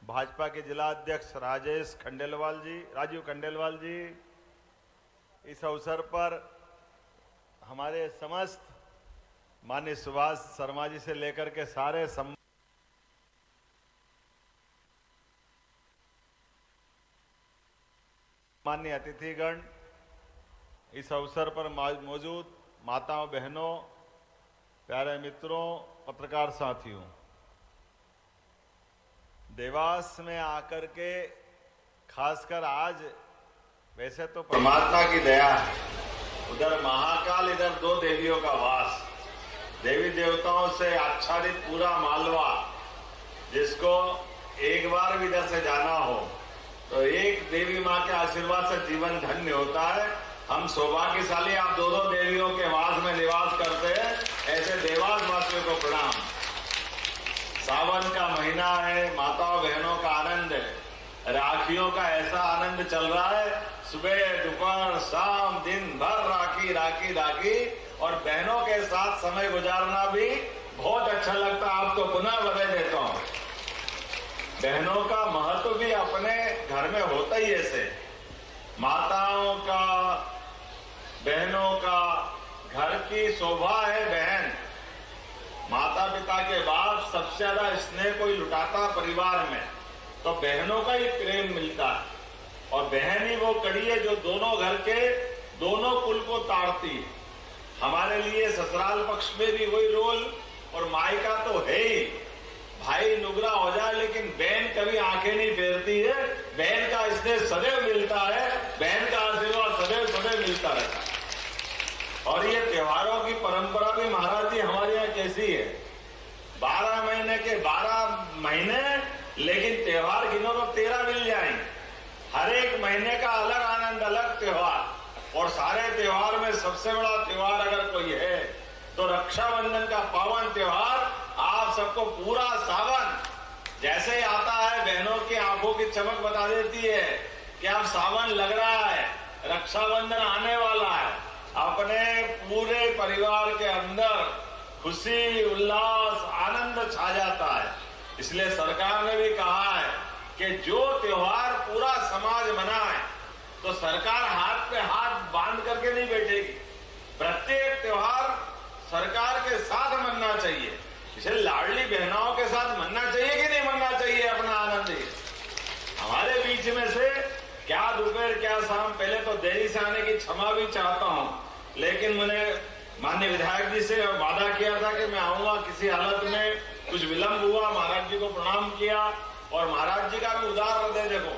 भाजपा के जिला अध्यक्ष राजीव खंडेलवाल जी, इस अवसर पर हमारे समस्त माननीय सुभाष शर्मा जी से लेकर के सारे माननीय अतिथिगण, इस अवसर पर मौजूद माताओं, बहनों, प्यारे मित्रों, पत्रकार साथियों, देवास में आकर के खासकर आज वैसे तो परमात्मा की दया है, उधर महाकाल, इधर दो देवियों का वास, देवी देवताओं से आच्छादित पूरा मालवा, जिसको एक बार भी इधर से जाना हो तो एक देवी माँ के आशीर्वाद से जीवन धन्य होता है। हम सौभाग्यशाली, आप दो देवियों के वास में निवास करते हैं, ऐसे देवास वासियों को प्रणाम। सावन का महीना है, माताओं बहनों का आनंद है, राखियों का ऐसा आनंद चल रहा है, सुबह दोपहर शाम दिन भर राखी राखी राखी, और बहनों के साथ समय गुजारना भी बहुत अच्छा लगता है। आपको पुनः बधाई देता हूं। बहनों का महत्व भी अपने घर में होता ही ऐसे, माताओं का, बहनों का घर की शोभा है बहन। माता पिता के बाद सबसे ज्यादा स्नेह कोई लुटाता परिवार में तो बहनों का ही प्रेम मिलता है, और बहन ही वो कड़ी है जो दोनों घर के दोनों कुल को ताड़ती है। हमारे लिए ससुराल पक्ष में भी वही रोल, और मायका तो है ही, भाई नुगरा हो जाए लेकिन बहन कभी आंखें नहीं फेरती है, बहन का स्नेह सदैव मिलता है, बहन का आशीर्वाद सदैव सदैव मिलता रहता है। और ये त्योहारों की परंपरा भी महाराज जी हमारे यहाँ कैसी है, 12 महीने के 12 महीने, लेकिन त्योहार गिनो तो 13 मिल जाएंगे। हर एक महीने का अलग आनंद, अलग त्योहार, और सारे त्योहार में सबसे बड़ा त्योहार अगर कोई है तो रक्षाबंधन का पावन त्योहार। आप सबको पूरा सावन जैसे ही आता है, बहनों की आंखों की चमक बता देती है कि अब सावन लग रहा है, रक्षाबंधन आने वाला है। अपने पूरे परिवार के अंदर खुशी, उल्लास, आनंद छा जाता है। इसलिए सरकार ने भी कहा है कि जो त्योहार पूरा समाज मनाए तो सरकार हाथ पे हाथ बांध करके नहीं बैठेगी। प्रत्येक त्योहार सरकार के साथ मनना चाहिए। इसे लाडली बहनाओं के साथ मनना चाहिए कि नहीं मनना चाहिए अपना आनंद। हमारे बीच में से क्या दोपहर क्या शाम, पहले तो देरी से आने की क्षमा भी चाहता हूं, लेकिन मैंने माननीय विधायक जी से वादा किया था कि मैं आऊंगा, किसी हालत में कुछ विलंब हुआ, महाराज जी को प्रणाम किया, और महाराज जी का भी उदार हृदय देखो,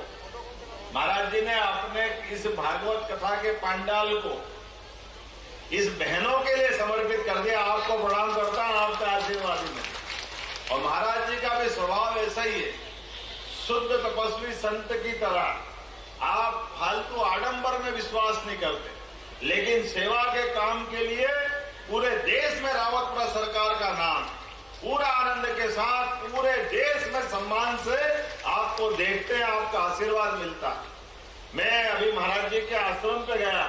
महाराज जी ने अपने इस भागवत कथा के पांडाल को इस बहनों के लिए समर्पित कर दिया। आपको प्रणाम करता हूं, आपके आशीर्वाद में। और महाराज जी का भी स्वभाव ऐसा ही है, शुद्ध तपस्वी संत की तरह। आप फालतू आडंबर में विश्वास नहीं करते, लेकिन सेवा के काम के लिए पूरे देश में रावतपुरा सरकार का नाम पूरा आनंद के साथ पूरे देश में सम्मान से आपको देखते हैं, आपका आशीर्वाद मिलता है। मैं अभी महाराज जी के आश्रम पे गया,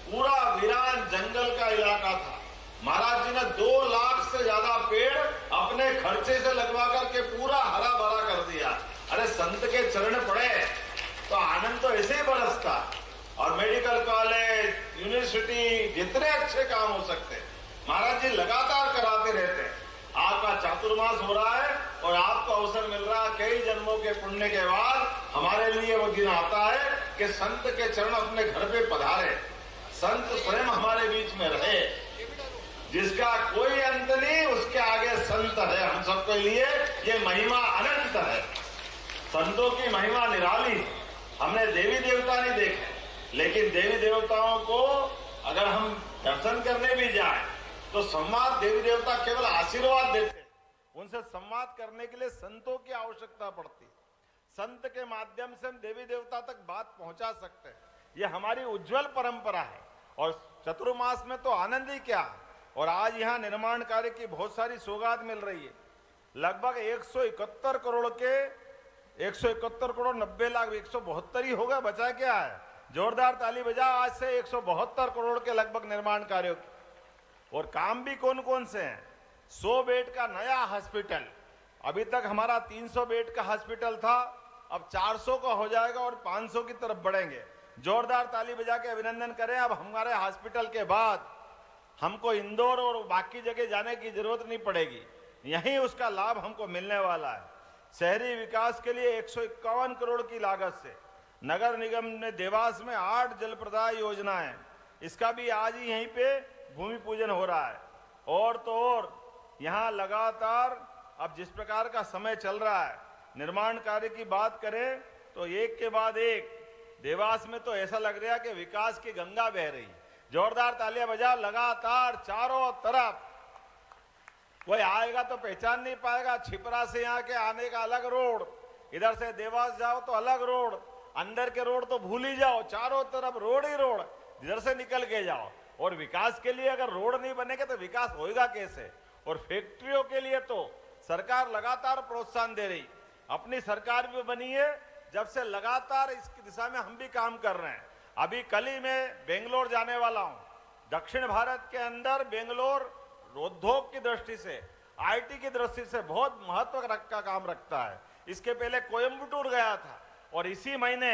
पूरा वीरान जंगल का इलाका था। महाराज जी ने 2 लाख से ज्यादा पेड़ अपने खर्चे से लगवा करके पूरा हरा भरा कर दिया। अरे संत के चरण पड़े तो आनंद तो ऐसे ही बरसता। और मेडिकल कॉलेज, यूनिवर्सिटी, जितने अच्छे काम हो सकते महाराज जी लगातार कराते रहते हैं। आपका चातुर्मास हो रहा है और आपको अवसर मिल रहा है, कई जन्मों के पुण्य के बाद हमारे लिए वो दिन आता है कि संत के चरण अपने घर पे पधारे, संत स्वयं हमारे बीच में रहे, जिसका कोई अंत नहीं, उसके आगे संत है। हम सबके लिए ये महिमा अनंत है, संतों की महिमा निराली। हमने देवी देवता नहीं देखे, लेकिन देवी देवताओं को अगर हम दर्शन करने भी जाएं तो संवाद देवी देवता केवल आशीर्वाद देते, उनसे संवाद करने के लिए संतों की आवश्यकता पड़ती। संत के माध्यम से हम देवी देवता तक बात पहुंचा सकते हैं। ये हमारी उज्जवल परंपरा है, और चतुर्मास में तो आनंद ही क्या। और आज यहाँ निर्माण कार्य की बहुत सारी सौगात मिल रही है। लगभग 171 करोड़ के 171 करोड़ 90 लाख 172 ही होगा, बचा क्या है। जोरदार ताली बजा। आज से 172 करोड़ के लगभग निर्माण कार्यों की। और काम भी कौन कौन से हैं। 100 बेड का नया हॉस्पिटल, अभी तक हमारा 300 बेड का हॉस्पिटल था, अब 400 का हो जाएगा और 500 की तरफ बढ़ेंगे। जोरदार ताली बजा के अभिनंदन करें। अब हमारे हॉस्पिटल के बाद हमको इंदौर और बाकी जगह जाने की जरूरत नहीं पड़ेगी, यहीं उसका लाभ हमको मिलने वाला है। शहरी विकास के लिए 151 करोड़ की लागत से नगर निगम ने देवास में 8 जल प्रदाय योजनाएं, इसका भी आज ही यहीं पे भूमि पूजन हो रहा है। और तो और यहाँ लगातार अब जिस प्रकार का समय चल रहा है, निर्माण कार्य की बात करें तो एक के बाद एक देवास में तो ऐसा लग रहा है कि विकास की गंगा बह रही। जोरदार तालियां बजा। लगातार चारों तरफ कोई आएगा तो पहचान नहीं पाएगा। छिपरा से यहाँ के आने का अलग रोड, इधर से देवास जाओ तो अलग रोड, अंदर के रोड तो भूल ही जाओ, चारों तरफ रोड ही रोड, इधर से निकल के जाओ। और विकास के लिए अगर रोड नहीं बनेगा तो विकास होएगा कैसे। और फैक्ट्रियों के लिए तो सरकार लगातार प्रोत्साहन दे रही, अपनी सरकार भी बनी है जब से लगातार इसकी दिशा में हम भी काम कर रहे हैं। अभी कल ही मैं बेंगलोर जाने वाला हूं। दक्षिण भारत के अंदर बेंगलोर उद्योग की दृष्टि से, आईटी की दृष्टि से बहुत महत्व का काम रखता है। इसके पहले कोयम्बटूर गया था और इसी महीने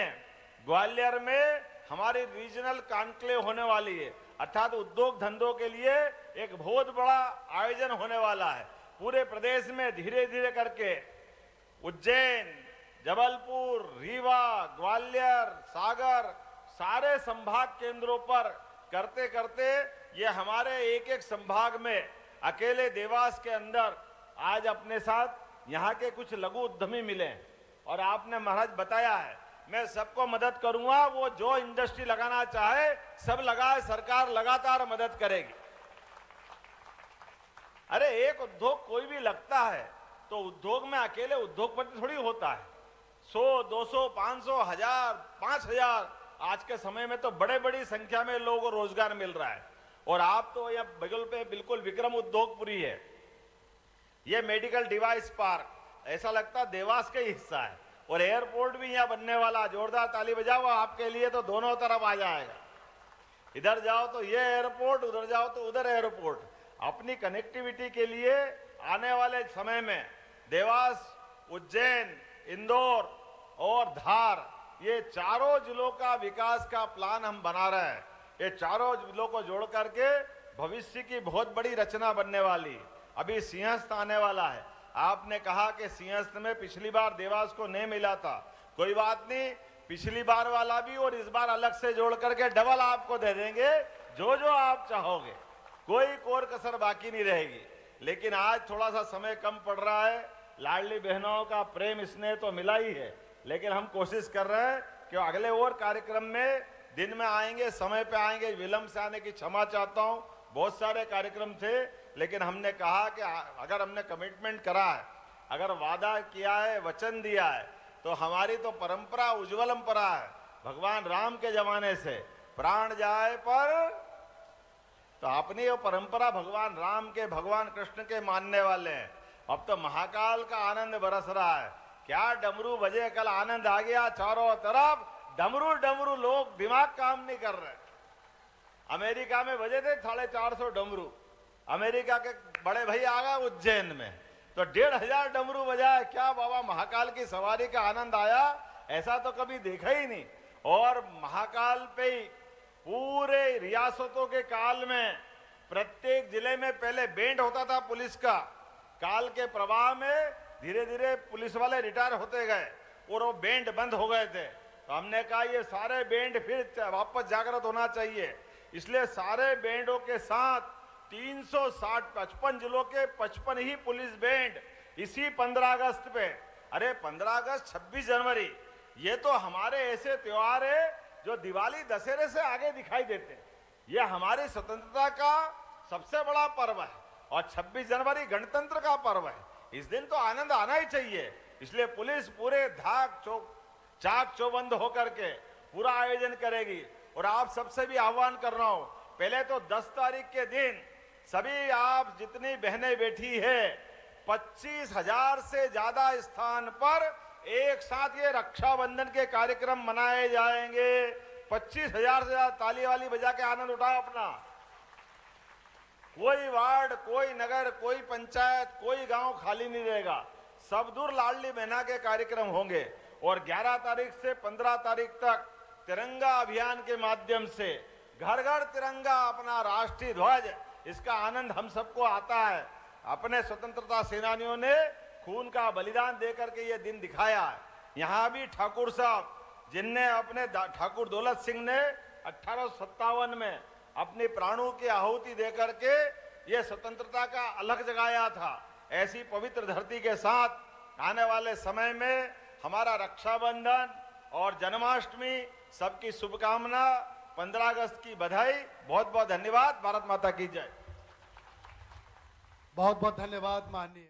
ग्वालियर में हमारी रीजनल कॉन्क्लेव होने वाली है, अर्थात उद्योग धंधों के लिए एक बहुत बड़ा आयोजन होने वाला है। पूरे प्रदेश में धीरे धीरे करके उज्जैन, जबलपुर, रीवा, ग्वालियर, सागर, सारे संभाग केंद्रों पर करते करते ये हमारे एक एक संभाग में अकेले देवास के अंदर आज अपने साथ यहाँ के कुछ लघु उद्यमी मिले। और आपने महाराज बताया है, मैं सबको मदद करूंगा, वो जो इंडस्ट्री लगाना चाहे सब लगाए, सरकार लगातार मदद करेगी। अरे एक उद्योग कोई भी लगता है तो उद्योग में अकेले उद्योगपति थोड़ी होता है। 100, 200, 500, 1000, 5000 आज के समय में तो बड़े बड़ी संख्या में लोगों को रोजगार मिल रहा है। और आप तो यह बगल पे बिल्कुल विक्रम उद्योगपुरी है, ये मेडिकल डिवाइस पार्क, ऐसा लगता है देवास का हिस्सा है। और एयरपोर्ट भी यहाँ बनने वाला, जोरदार ताली बजाओ आपके लिए तो दोनों तरफ आ जाएगा। इधर जाओ तो ये एयरपोर्ट, उधर जाओ तो उधर एयरपोर्ट। अपनी कनेक्टिविटी के लिए आने वाले समय में देवास, उज्जैन, इंदौर और धार, ये चारों जिलों का विकास का प्लान हम बना रहे हैं। ये चारों जिलों को जोड़ करके भविष्य की बहुत बड़ी रचना बनने वाली। अभी सिंहस्थ आने वाला है। आपने कहा कि सिंहस्थ में पिछली बार देवास को नहीं मिला था, कोई बात नहीं, पिछली बार वाला भी और इस बार अलग से जोड़ करके डबल आपको दे देंगे, जो जो आप चाहोगे, कोई कोर कसर बाकी नहीं रहेगी। लेकिन आज थोड़ा सा समय कम पड़ रहा है, लाडली बहनों का प्रेम स्नेह तो मिला ही है, लेकिन हम कोशिश कर रहे हैं कि अगले और कार्यक्रम में दिन में आएंगे, समय पे आएंगे। विलंब से आने की क्षमा चाहता हूं, बहुत सारे कार्यक्रम थे, लेकिन हमने कहा कि अगर हमने कमिटमेंट करा है, अगर वादा किया है, वचन दिया है, तो हमारी तो परंपरा उज्ज्वल परंपरा है। भगवान राम के जमाने से प्राण जाए पर, तो अपनी वो परंपरा भगवान राम के, भगवान कृष्ण के मानने वाले हैं। अब तो महाकाल का आनंद बरस रहा है। क्या डमरू बजे, कल आनंद आ गया चारों तरफ, डमरू डमरू, लोग दिमाग काम नहीं कर रहे। अमेरिका में बजे थे 450 डमरू, अमेरिका के बड़े भाई आ गए उज्जैन में तो 1500 डमरू बजाए। क्या बाबा, महाकाल की सवारी का आनंद आया, ऐसा तो कभी देखा ही नहीं। और महाकाल पे ही पूरे रियासतों के काल में प्रत्येक जिले में पहले बैंड होता था पुलिस का, काल के प्रवाह में धीरे धीरे पुलिस वाले रिटायर होते गए और वो बैंड बंद हो गए थे। तो हमने कहा ये सारे बैंड फिर वापस जागृत होना चाहिए, इसलिए सारे बैंडों के साथ 355 जिलों के 55 ही पुलिस बैंड इसी 15 अगस्त पे, अरे 15 अगस्त, 26 जनवरी, ये तो हमारे ऐसे त्योहार है जो दिवाली दशहरे से आगे दिखाई देते हैं। ये हमारी स्वतंत्रता का सबसे बड़ा पर्व है और 26 जनवरी गणतंत्र का पर्व है। इस दिन तो आनंद आना ही चाहिए, इसलिए पुलिस पूरे चाक चौबंद होकर के पूरा आयोजन करेगी। और आप सबसे भी आह्वान कर रहा हूं, पहले तो 10 तारीख के दिन सभी आप जितनी बहनें बैठी है, 25,000 से ज्यादा स्थान पर एक साथ ये रक्षाबंधन के कार्यक्रम मनाए जाएंगे। 25,000 से ज्यादा ताली वाली बजा के आनंद उठाओ अपना। कोई वार्ड, कोई नगर, कोई पंचायत, कोई गांव खाली नहीं रहेगा। सब दूर लाडली बहना के कार्यक्रम होंगे और 11 तारीख से 15 तारीख तक तिरंगा अभियान के माध्यम से घर घर तिरंगा, अपना राष्ट्रीय ध्वज, इसका आनंद हम सबको आता है। अपने स्वतंत्रता सेनानियों ने खून का बलिदान देकर के ये दिन दिखाया है। यहाँ भी ठाकुर साहब जिनने अपने ठाकुर दौलत सिंह ने 1857 में अपने प्राणों की आहुति देकर के ये स्वतंत्रता का अलग जगाया था। ऐसी पवित्र धरती के साथ आने वाले समय में हमारा रक्षाबंधन और जन्माष्टमी, सबकी शुभकामना, 15 अगस्त की बधाई। बहुत बहुत धन्यवाद। भारत माता की जय। बहुत बहुत धन्यवाद माननीय